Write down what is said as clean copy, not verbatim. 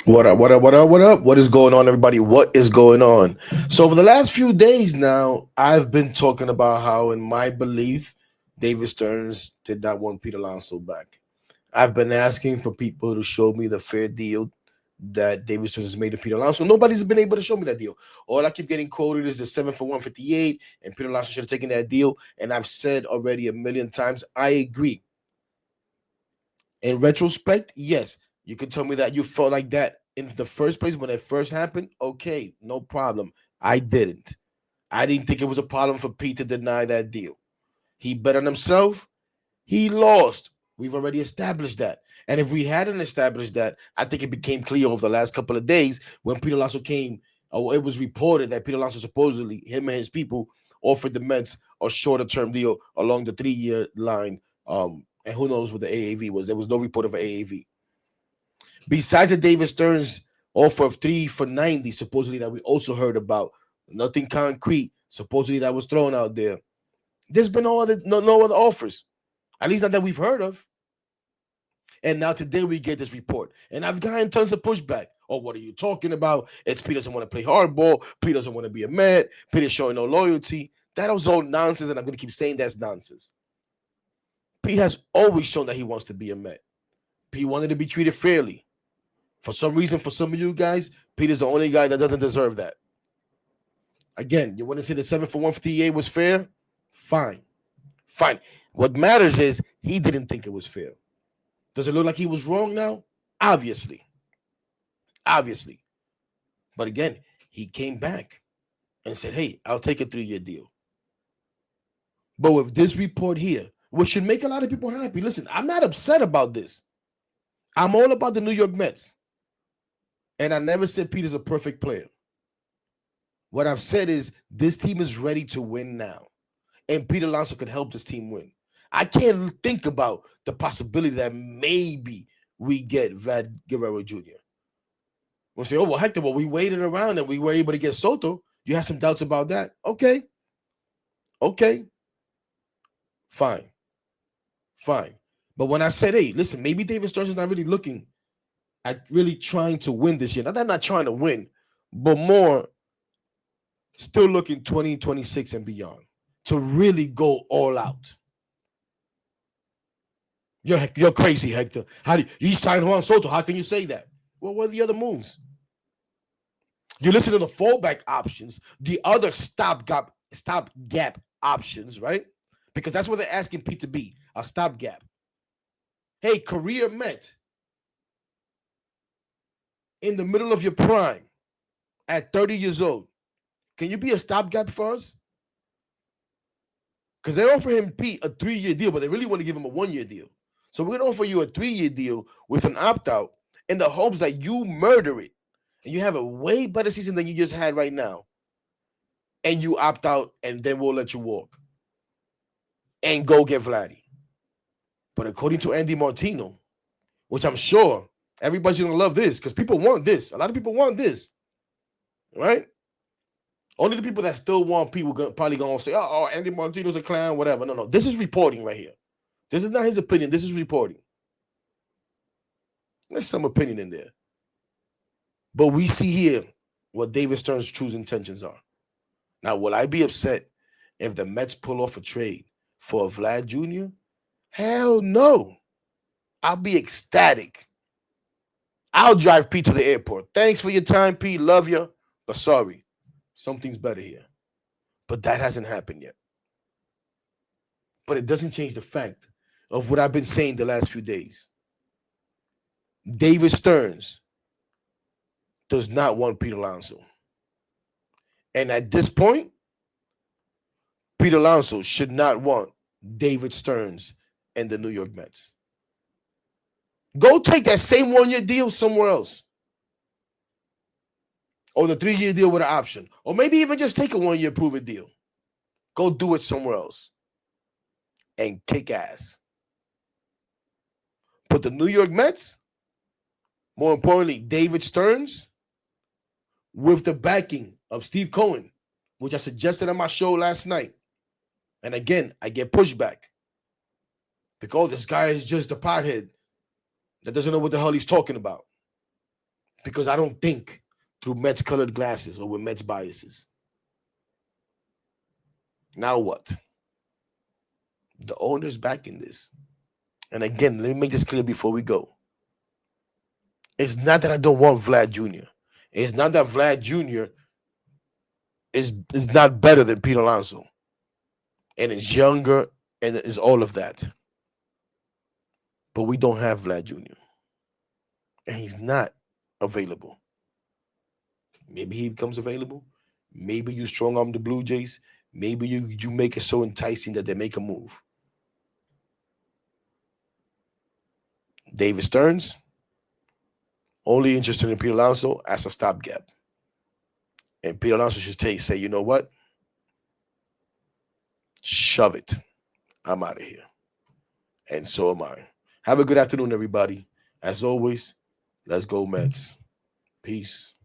What up, what up, what up, what up? What is going on, everybody? What is going on? So, for the last few days now, I've been talking about how, in my belief, David Stearns did not want Pete Alonso back. I've been asking for people to show me the fair deal that David Stearns has made to Pete Alonso. Nobody's been able to show me that deal. All I keep getting quoted is the 7 for 158, and Pete Alonso should have taken that deal. And I've said already a million times, I agree. In retrospect, yes, you could tell me that you felt like that in the first place when it first happened. Okay, no problem. I didn't. I didn't think it was a problem for Pete to deny that deal. He bet on himself. He lost. We've already established that. And if we hadn't established that, I think it became clear over the last couple of days when Peter Alonso came. It was reported that Peter Alonso supposedly, him and his people, offered the Mets a shorter term deal along the 3 year line. And who knows what the AAV was? There was no report of an AAV. Besides the David Stearns offer of 3 for 90, supposedly that we also heard about, nothing concrete, supposedly that was thrown out there. There's been no other offers, at least not that we've heard of. And now today we get this report, and I've gotten tons of pushback. Oh, what are you talking about? It's Pete doesn't want to play hardball. Pete doesn't want to be a Met. Pete is showing no loyalty. That was all nonsense, and I'm going to keep saying that's nonsense. Pete has always shown that he wants to be a Met. He wanted to be treated fairly. For some reason, for some of you guys, Peter's the only guy that doesn't deserve that. Again, you want to say the 7 for 158 was fair? Fine. Fine. What matters is he didn't think it was fair. Does it look like he was wrong now? Obviously. Obviously. But again, he came back and said, hey, I'll take a 3 year deal. But with this report here, which should make a lot of people happy, listen, I'm not upset about this. I'm all about the New York Mets. And I never said Peter's a perfect player. What I've said is this team is ready to win now. And Pete Alonso could help this team win. I can't think about the possibility that maybe we get Vlad Guerrero Jr. We'll say, oh, well, Hector, well, we waited around and we were able to get Soto. You have some doubts about that? Okay. Okay. Fine. Fine. But when I said, hey, listen, maybe David Stearns is not really looking at really trying to win this year. Not that I'm not trying to win, but more still looking 2026 and beyond to really go all out. You're crazy, Hector. How do you signed Juan Soto? How can you say that? Well, what are the other moves? You listen to the fallback options, the other stopgap options, right? Because that's what they're asking Pete to be, a stopgap. Hey, career Met in the middle of your prime at 30 years old. Can you be a stopgap for us? Because they offer him, Pete, a 3 year deal, but they really want to give him a 1 year deal. So we're going to offer you a 3 year deal with an opt out in the hopes that you murder it and you have a way better season than you just had right now. And you opt out, and then we'll let you walk and go get Vladdy. But according to Andy Martino, which I'm sure everybody's going to love this because people want this. A lot of people want this, right? Only the people that still want people probably going to say, oh, Andy Martino's a clown, whatever. No. This is reporting right here. This is not his opinion. This is reporting. There's some opinion in there. But we see here what David Stearns' true intentions are. Now, will I be upset if the Mets pull off a trade for Vlad Jr.? Hell no. I'll be ecstatic. I'll drive Pete to the airport. Thanks for your time, Pete. Love you. But sorry, something's better here. But that hasn't happened yet. But it doesn't change the fact of what I've been saying the last few days. David Stearns does not want Pete Alonso. And at this point, Pete Alonso should not want David Stearns and the New York Mets. Go take that same 1 year deal somewhere else. Or the 3 year deal with an option. Or maybe even just take a 1 year prove it deal. Go do it somewhere else. And kick ass. But the New York Mets, more importantly, David Stearns, with the backing of Steve Cohen, which I suggested on my show last night. And again, I get pushback. Because this guy is just a pothead that doesn't know what the hell he's talking about. because I don't think through Mets colored glasses or with Mets biases. Now what? The owner's backing this. And again, let me make this clear before we go. It's not that I don't want Vlad Jr. It's not that Vlad Jr. is not better than Pete Alonso and is younger and is all of that. But we don't have Vlad Jr. and he's not available. Maybe he becomes available. Maybe you strong arm the Blue Jays. Maybe you make it so enticing that they make a move. David Stearns, only interested in Pete Alonso as a stopgap. And Pete Alonso should say, you know what? Shove it. I'm out of here. And so am I. Have a good afternoon, everybody. As always, let's go Mets. Peace.